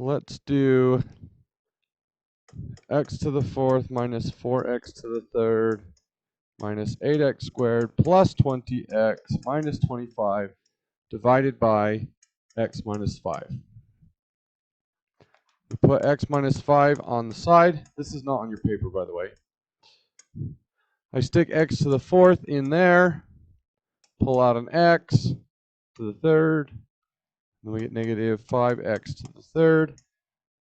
Let's do x to the fourth minus 4x to the third minus 8x squared plus 20x minus 25 divided by x minus 5. We put x minus 5 on the side. This is not on your paper, by the way. I stick x to the fourth in there, pull out an x to the third, then we get negative 5x to the third.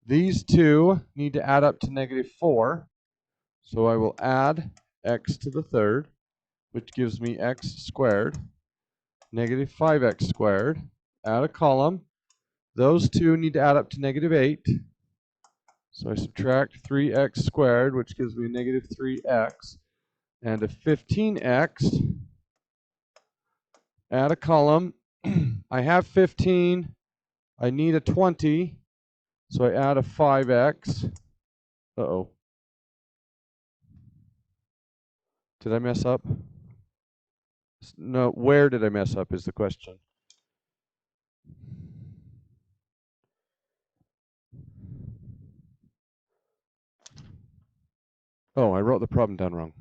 These two need to add up to negative 4, so I will add x to the third, which gives me x squared, negative 5x squared, add a column. Those two need to add up to negative 8, so I subtract 3x squared, which gives me negative 3x, and a 15x, add a column. I have 15, I need a 20, so I add a 5x. Uh-oh. Did I mess up? No, where did I mess up is the question. Oh, I wrote the problem down wrong.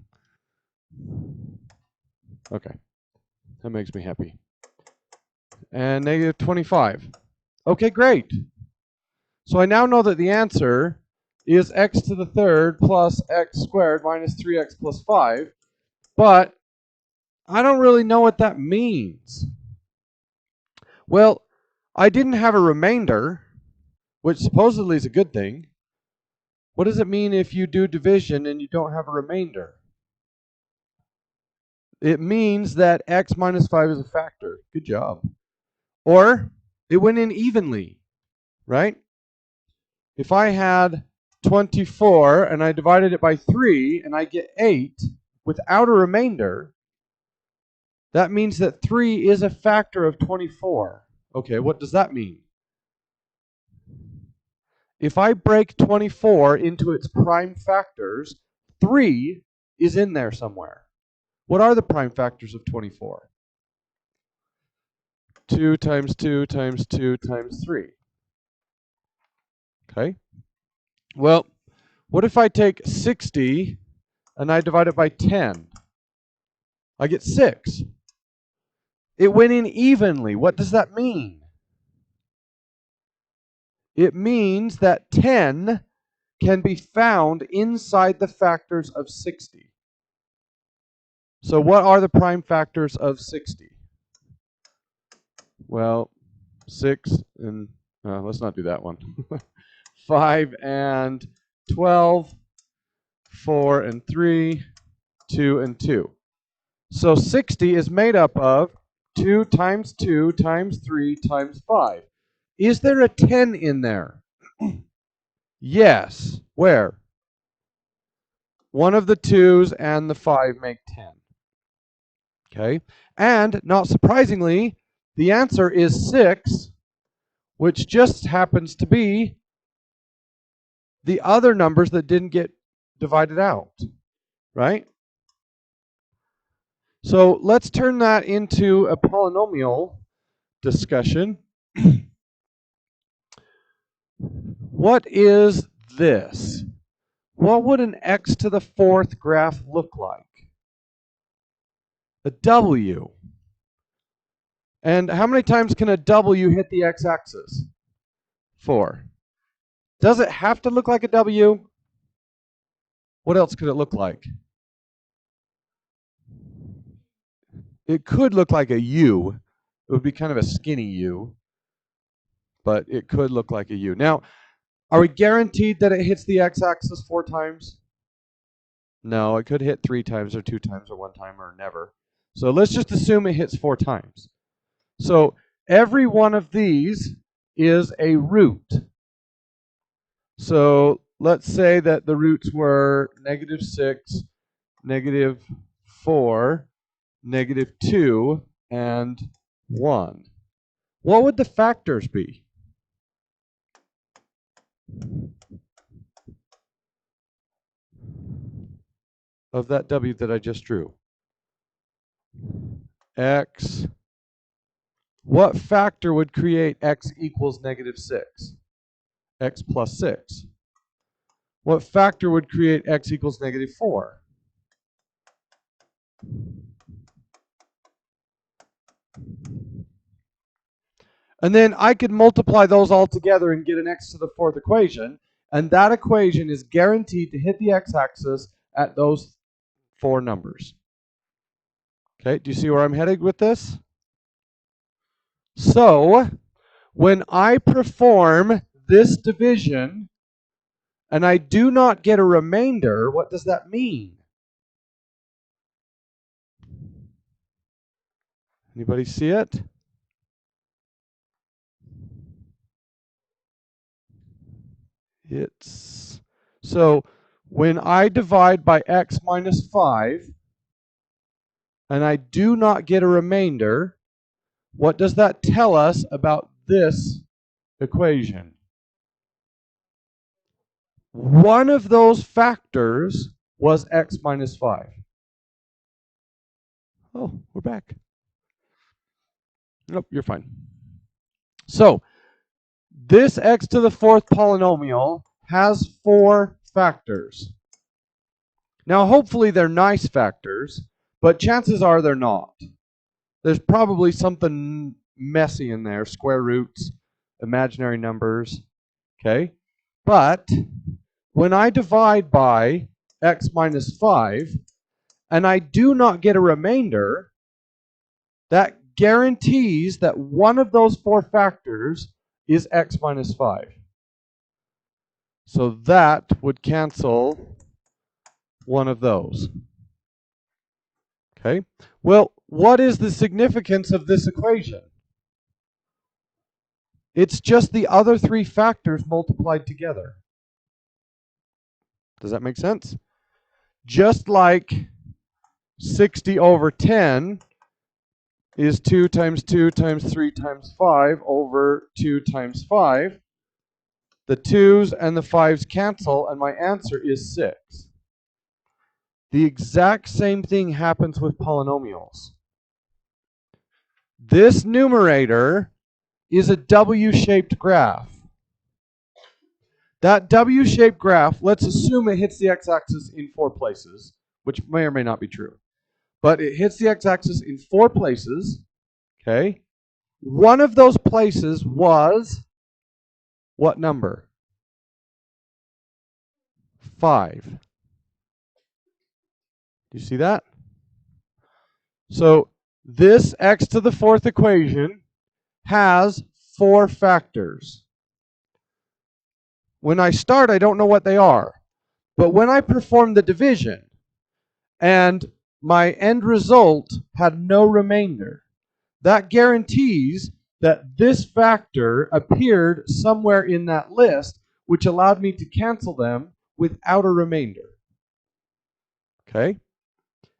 Okay, that makes me happy. And negative 25. Okay, great. So I now know that the answer is x to the third plus x squared minus 3x plus 5, but I don't really know what that means. Well, I didn't have a remainder, which supposedly is a good thing. What does it mean if you do division and you don't have a remainder? It means that x minus 5 is a factor. Good job. Or it went in evenly, right? If I had 24 and I divided it by 3 and I get 8 without a remainder, that means that 3 is a factor of 24. Okay, what does that mean? If I break 24 into its prime factors, 3 is in there somewhere. What are the prime factors of 24? 2 times 2 times 2 times 3. Okay. Well, what if I take 60 and I divide it by 10? I get 6. It went in evenly. What does that mean? It means that 10 can be found inside the factors of 60. So what are the prime factors of 60? Well, 6 and, let's not do that one. 5 and 12, 4 and 3, 2 and 2. So 60 is made up of 2 times 2 times 3 times 5. Is there a 10 in there? Yes. Where? One of the 2's and the 5 make 10. Okay. And not surprisingly, the answer is 6, which just happens to be the other numbers that didn't get divided out, right? So let's turn that into a polynomial discussion. What is this? What would an x to the fourth graph look like? A W. And how many times can a W hit the x-axis? 4. Does it have to look like a W? What else could it look like? It could look like a U. It would be kind of a skinny U, but it could look like a U. Now, are we guaranteed that it hits the x-axis 4 times? No, it could hit 3 times or 2 times or 1 time or never. So let's just assume it hits 4 times. So every one of these is a root. So let's say that the roots were -6, -4, -2, and 1. What would the factors be? Of that W that I just drew? X. What factor would create x equals -6? x plus 6. What factor would create x equals negative 4? And then I could multiply those all together and get an x to the 4th equation. And that equation is guaranteed to hit the x-axis at those 4 numbers. Okay, do you see where I'm headed with this? So, when I perform this division and I do not get a remainder, what does that mean? Anybody see it? So when I divide by x minus 5 and I do not get a remainder, what does that tell us about this equation? One of those factors was x minus 5. Oh, we're back. Nope, you're fine. So this x to the 4th polynomial has 4 factors. Now, hopefully they're nice factors, but chances are they're not. There's probably something messy in there, square roots, imaginary numbers, okay? But when I divide by x minus 5, and I do not get a remainder, that guarantees that one of those 4 factors is x minus 5. So that would cancel one of those. Okay? Well, what is the significance of this equation? It's just the other 3 factors multiplied together. Does that make sense? Just like 60 over 10 is 2 times 2 times 3 times 5 over 2 times 5. The 2's and the 5's cancel, and my answer is 6. The exact same thing happens with polynomials. This numerator is a W-shaped graph. That W-shaped graph, let's assume it hits the x-axis in 4 places, which may or may not be true. But it hits the x-axis in 4 places, okay? One of those places was what number? 5. Do you see that? So this x to the 4th equation has 4 factors. When I start, I don't know what they are. But when I perform the division and my end result had no remainder, that guarantees that this factor appeared somewhere in that list, which allowed me to cancel them without a remainder. Okay?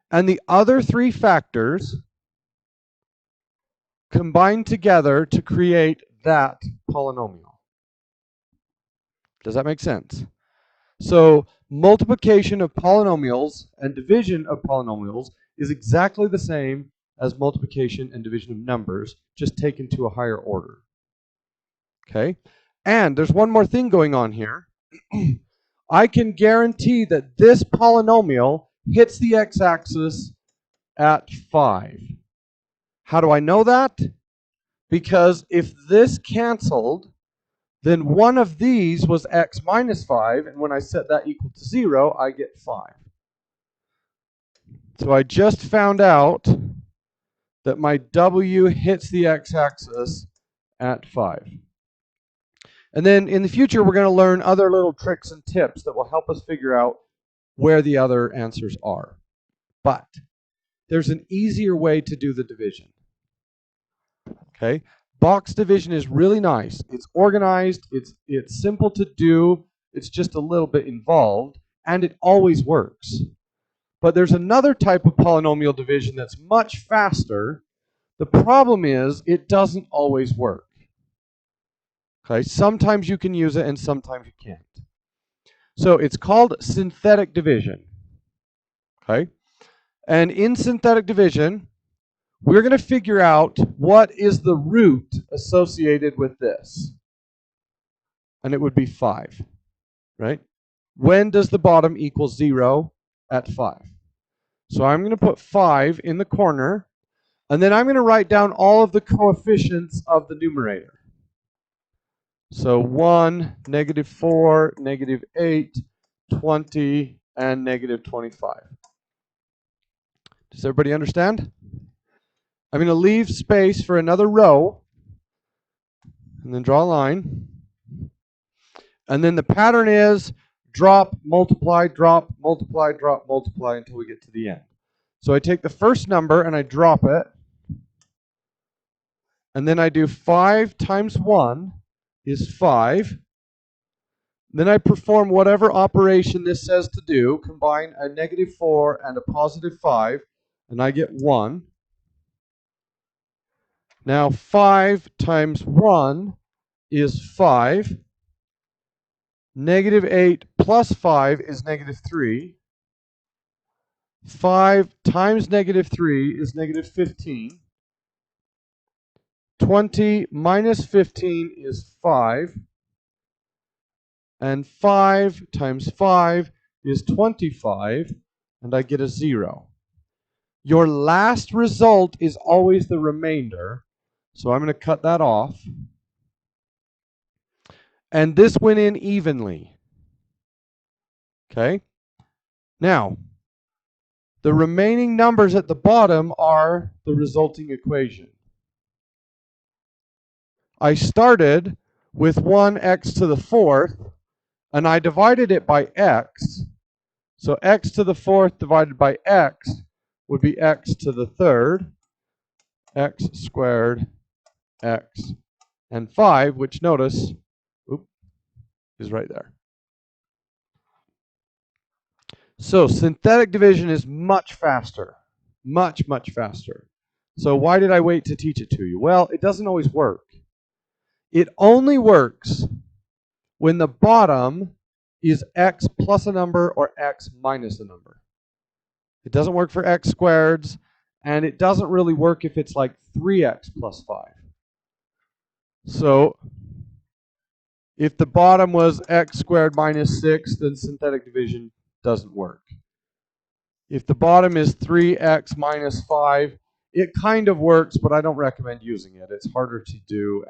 And the other 3 factors combine together to create that polynomial. Does that make sense? So multiplication of polynomials and division of polynomials is exactly the same as multiplication and division of numbers, just taken to a higher order. Okay? And there's one more thing going on here. I can guarantee that this polynomial hits the x-axis at 5. How do I know that? Because if this canceled, then one of these was x minus 5, and when I set that equal to 0, I get 5. So I just found out that my W hits the x-axis at 5. And then in the future, we're going to learn other little tricks and tips that will help us figure out where the other answers are. But there's an easier way to do the division. Okay? Box division is really nice. It's organized, it's simple to do, it's just a little bit involved, and it always works. But there's another type of polynomial division that's much faster. The problem is it doesn't always work. Okay, sometimes you can use it and sometimes you can't. So it's called synthetic division. Okay? And in synthetic division, we're going to figure out what is the root associated with this. and it would be 5, right? When does the bottom equal 0? At 5. So I'm going to put 5 in the corner, and then I'm going to write down all of the coefficients of the numerator. So 1, -4, -8, 20, and -25. Does everybody understand? I'm going to leave space for another row, and then draw a line. And then the pattern is drop, multiply, drop, multiply, drop, multiply until we get to the end. So I take the first number and I drop it. And then I do 5 times 1 is 5. Then I perform whatever operation this says to do, combine a -4 and a +5, and I get 1. Now 5 times 1 is 5. -8 plus 5 is -3. 5 times -3 is -15. 20 minus 15 is 5. And 5 times 5 is 25, and I get a 0. Your last result is always the remainder, so I'm going to cut that off. And this went in evenly. Okay? Now, the remaining numbers at the bottom are the resulting equation. I started with 1x to the 4th, and I divided it by x. So x to the 4th divided by x would be x to the 3rd, x squared, x, and 5, which notice is right there. So synthetic division is much faster, much faster. So why did I wait to teach it to you? Well, it doesn't always work. It only works when the bottom is x plus a number or x minus a number. It doesn't work for x squareds, and it doesn't really work if it's like 3x plus 5. So if the bottom was x squared minus 6, then synthetic division doesn't work. If the bottom is 3x minus 5, it kind of works, but I don't recommend using it. It's harder to do,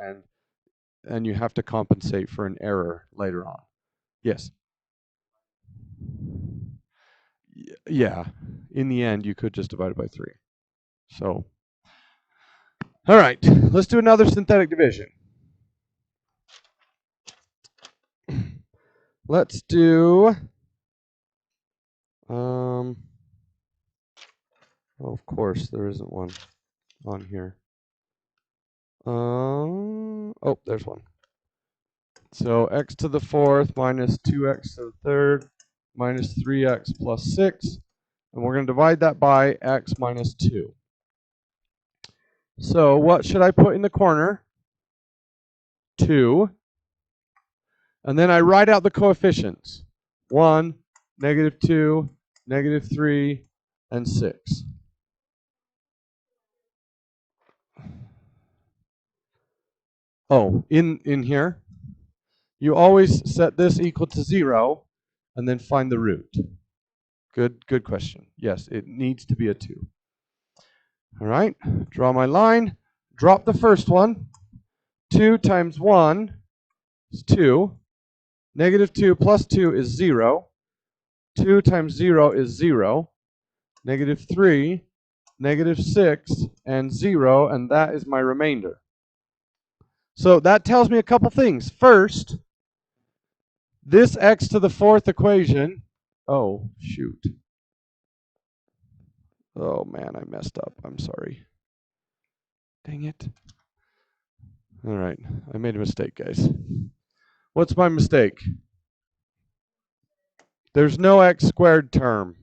and you have to compensate for an error later on. Yes? Yeah. In the end, you could just divide it by 3. So, all right. Let's do another synthetic division. Let's do... oh, of course, there isn't one on here. Oh, there's one. So x to the 4th minus 2x to the 3rd minus 3x plus 6. And we're going to divide that by x minus 2. So what should I put in the corner? 2. And then I write out the coefficients. 1, -2, -3, and 6. Oh, in here, you always set this equal to 0 and then find the root. Good question. Yes, it needs to be a 2. All right, draw my line, drop the first one. 2 times 1 is 2. -2 plus 2 is 0. 2 times 0 is 0. -3, -6, and 0, and that is my remainder. So that tells me a couple things. First, this x to the 4th equation, oh, shoot. Oh, man, I messed up. I'm sorry. Dang it. All right, I made a mistake, guys. What's my mistake? There's no x squared term,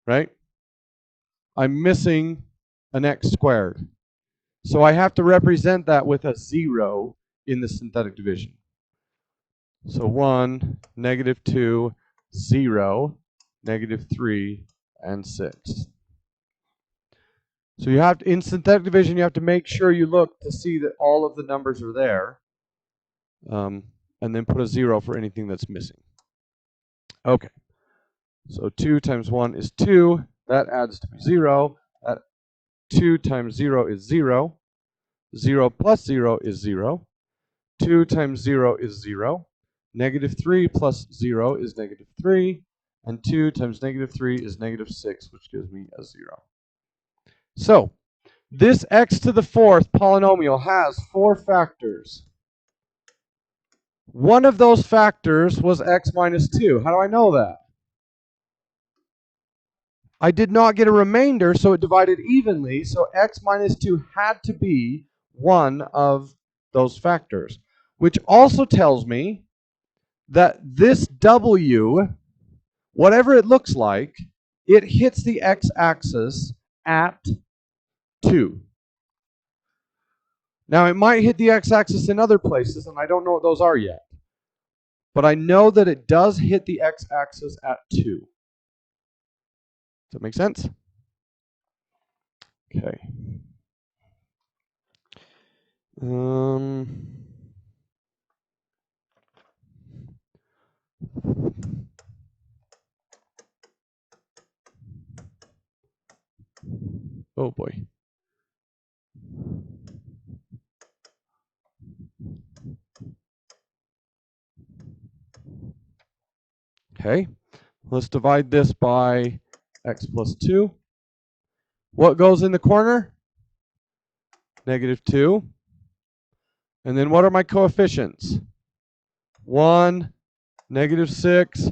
right? I'm missing an x squared. So I have to represent that with a 0 in the synthetic division. So 1, -2, 0, -3, and 6. So you have to, in synthetic division, you have to make sure you look to see that all of the numbers are there. And and then put a 0 for anything that's missing. Okay, so 2 times 1 is 2. That adds to 0. That 2 times 0 is 0. 0 plus 0 is 0. 2 times 0 is 0. Negative 3 plus 0 is negative 3. And 2 times negative 3 is negative 6, which gives me a 0. So, this x to the 4th polynomial has 4 factors. One of those factors was x minus 2. How do I know that? I did not get a remainder, so it divided evenly, so x minus 2 had to be one of those factors, which also tells me that this w, whatever it looks like, it hits the x-axis at 2. Now, it might hit the x-axis in other places, and I don't know what those are yet. But I know that it does hit the x-axis at 2. Does that make sense? Okay. Oh boy. Okay, let's divide this by x plus 2. What goes in the corner? Negative 2. And then what are my coefficients? 1, negative 6,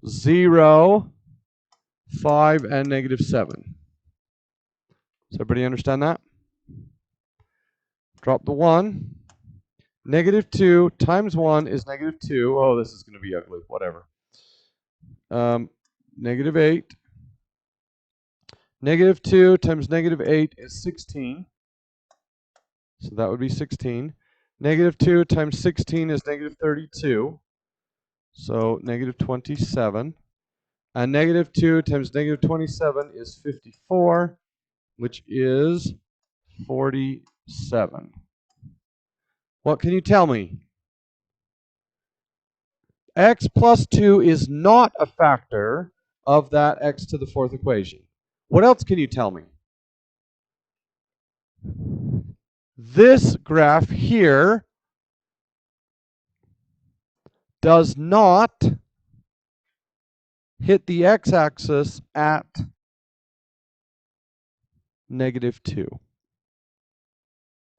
0, 5, and negative 7. Does everybody understand that? Drop the 1. Negative 2 times 1 is negative 2. Oh, this is going to be ugly. Whatever. Negative 8. Negative 2 times negative 8 is 16. So that would be 16. Negative 2 times 16 is negative 32. So negative 27. And negative 2 times negative 27 is 54, which is 47. What can you tell me? X plus 2 is not a factor of that x to the 4th equation. What else can you tell me? This graph here does not hit the x-axis at negative 2.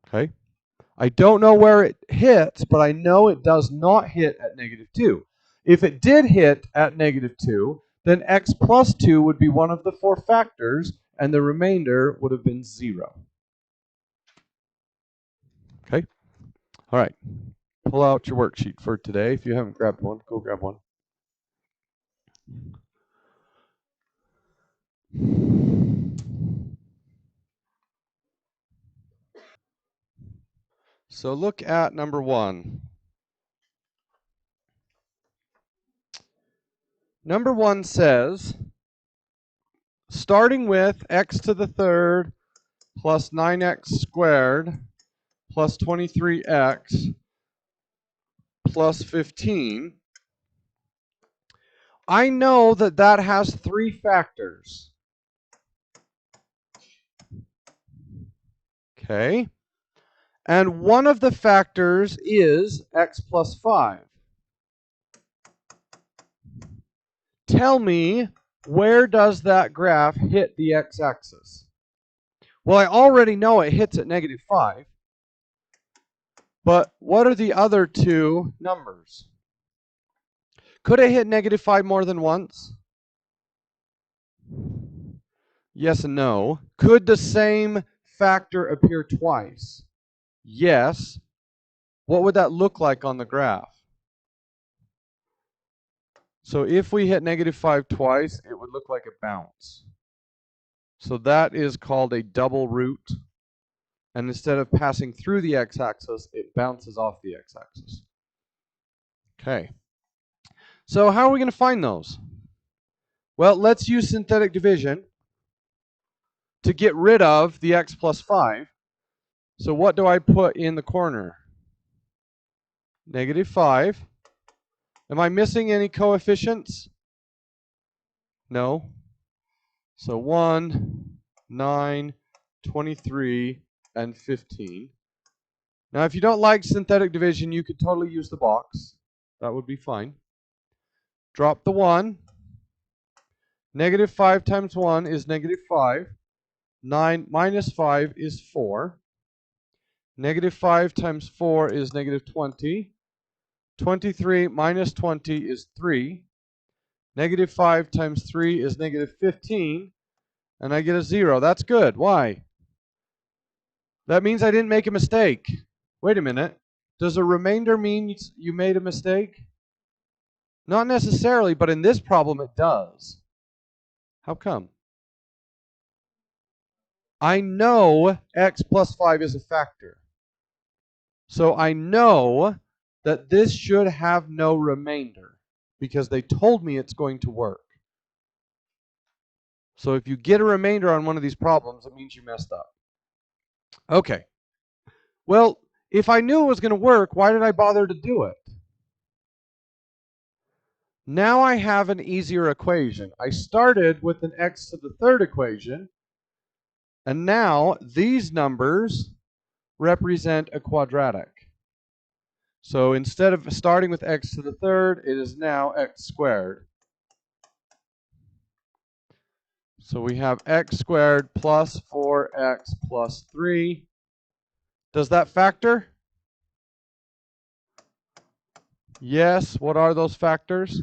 Okay? I don't know where it hits, but I know it does not hit at negative 2. If it did hit at negative 2, then x plus 2 would be one of the 4 factors, and the remainder would have been 0. Okay? All right. Pull out your worksheet for today. If you haven't grabbed one, go grab one. So look at number 1. Number 1 says, starting with x to the 3rd plus 9x squared plus 23x plus 15, I know that that has 3 factors. Okay. And one of the factors is x plus 5. Tell me, where does that graph hit the x-axis? Well, I already know it hits at negative 5. But what are the other 2 numbers? Could it hit negative 5 more than once? Yes and no. Could the same factor appear twice? Yes. What would that look like on the graph? So if we hit negative 5 twice, it would look like a bounce. So that is called a double root. And instead of passing through the x-axis, it bounces off the x-axis. Okay. So how are we going to find those? Well, let's use synthetic division to get rid of the x plus 5. So what do I put in the corner? negative 5. Am I missing any coefficients? No. So 1, 9, 23, and 15. Now, if you don't like synthetic division, you could totally use the box. That would be fine. Drop the 1. Negative 5 times 1 is negative 5. 9 minus 5 is 4. Negative 5 times 4 is negative 20. 23 minus 20 is 3. Negative 5 times 3 is negative 15. And I get a 0. That's good. Why? That means I didn't make a mistake. Wait a minute. Does a remainder mean you made a mistake? Not necessarily, but in this problem it does. How come? I know x plus 5 is a factor. So I know that this should have no remainder because they told me it's going to work. So if you get a remainder on one of these problems, it means you messed up. Okay. Well, if I knew it was going to work, why did I bother to do it? Now I have an easier equation. I started with an x to the third equation, and now these numbers represent a quadratic. So instead of starting with x to the third, it is now x squared. So we have x squared plus 4x plus 3. Does that factor? Yes. What are those factors?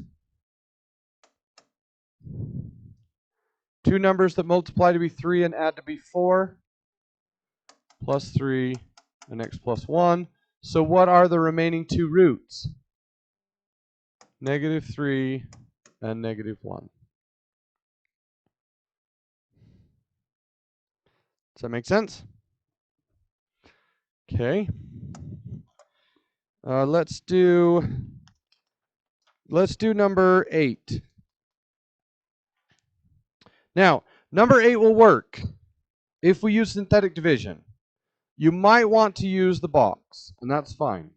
Two numbers that multiply to be 3 and add to be 4. Plus 3 and x plus 1. So what are the remaining two roots? Negative 3 and negative 1. Does that make sense? Okay. Let's do number 8. Now, number 8 will work if we use synthetic division. You might want to use the box, and that's fine.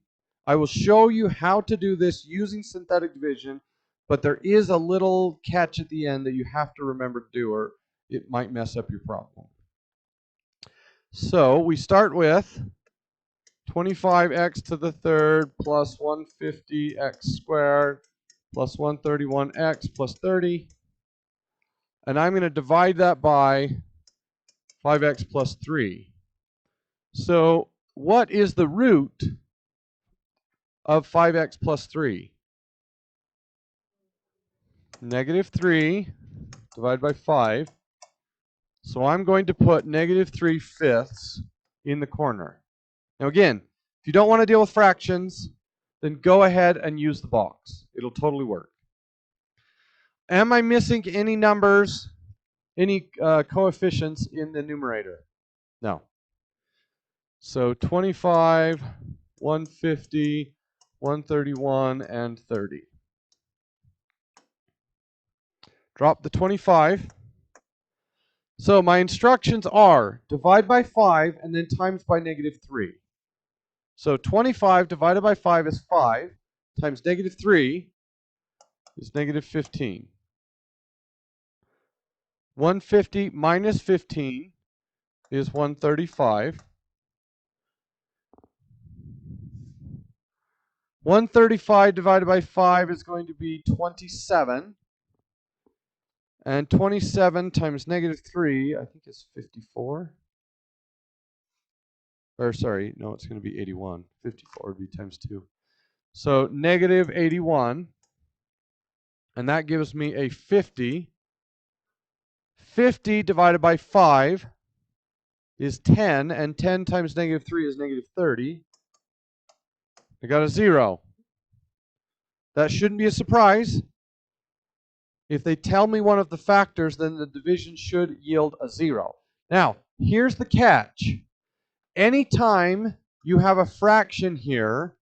I will show you how to do this using synthetic division, but there is a little catch at the end that you have to remember to do, or it might mess up your problem. So we start with 25x to the third plus 150x squared plus 131x plus 30. And I'm going to divide that by 5x plus 3. So what is the root of 5x plus 3? Negative 3 divided by 5. So I'm going to put negative 3/5 in the corner. Now again, if you don't want to deal with fractions, then go ahead and use the box. It'll totally work. Am I missing any numbers, any coefficients in the numerator? No. So 25, 150, 131, and 30. Drop the 25. So my instructions are divide by 5 and then times by negative 3. So 25 divided by 5 is 5 times negative 3 is negative 15. 150 minus 15 is 135. 135 divided by 5 is going to be 27. And 27 times negative 3, I think is 54. Or sorry, no, it's going to be 81. 54 would be times 2. So negative 81. And that gives me a 50. 50 divided by 5 is 10. And 10 times negative 3 is negative 30. I got a 0. That shouldn't be a surprise. If they tell me one of the factors, then the division should yield a 0. Now, here's the catch. Anytime you have a fraction here,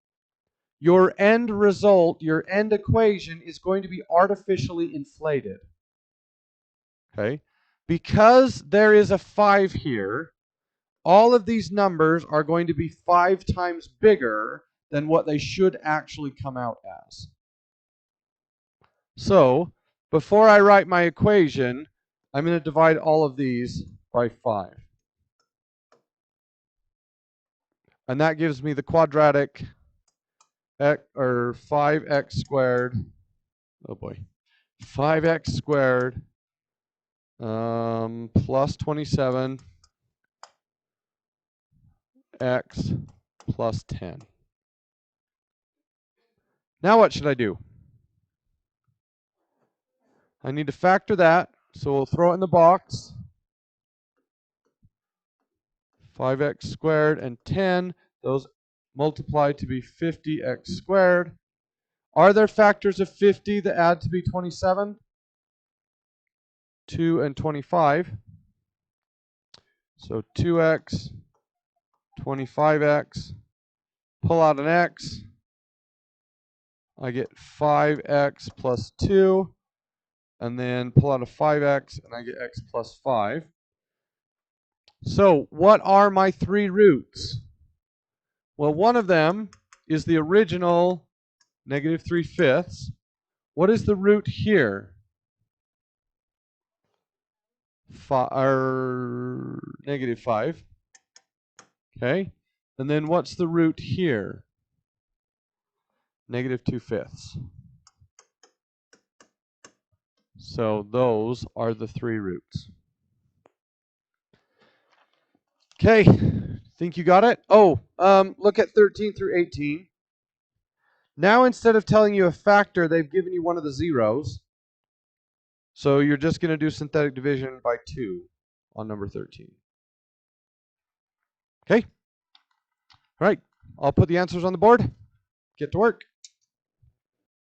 your end result, your end equation is going to be artificially inflated. Okay? Because there is a 5 here, all of these numbers are going to be 5 times bigger than what they should actually come out as. So, before I write my equation, I'm going to divide all of these by 5. And that gives me the quadratic, or 5x squared, oh boy, 5x squared plus 27 x plus 10. Now what should I do? I need to factor that, so we'll throw it in the box. 5x squared and 10, those multiply to be 50x squared. Are there factors of 50 that add to be 27? 2 and 25. So 2x, 25x, pull out an x, I get 5x plus 2, and then pull out a 5x, and I get x plus 5. So what are my 3 roots? Well, one of them is the original negative 3/5. What is the root here? Negative 5. Okay. And then what's the root here? Negative 2/5. So those are the 3 roots. Okay. Think you got it? Oh, look at 13 through 18. Now instead of telling you a factor, they've given you one of the zeros. So you're just going to do synthetic division by 2 on number 13. Okay? All right. I'll put the answers on the board. Get to work.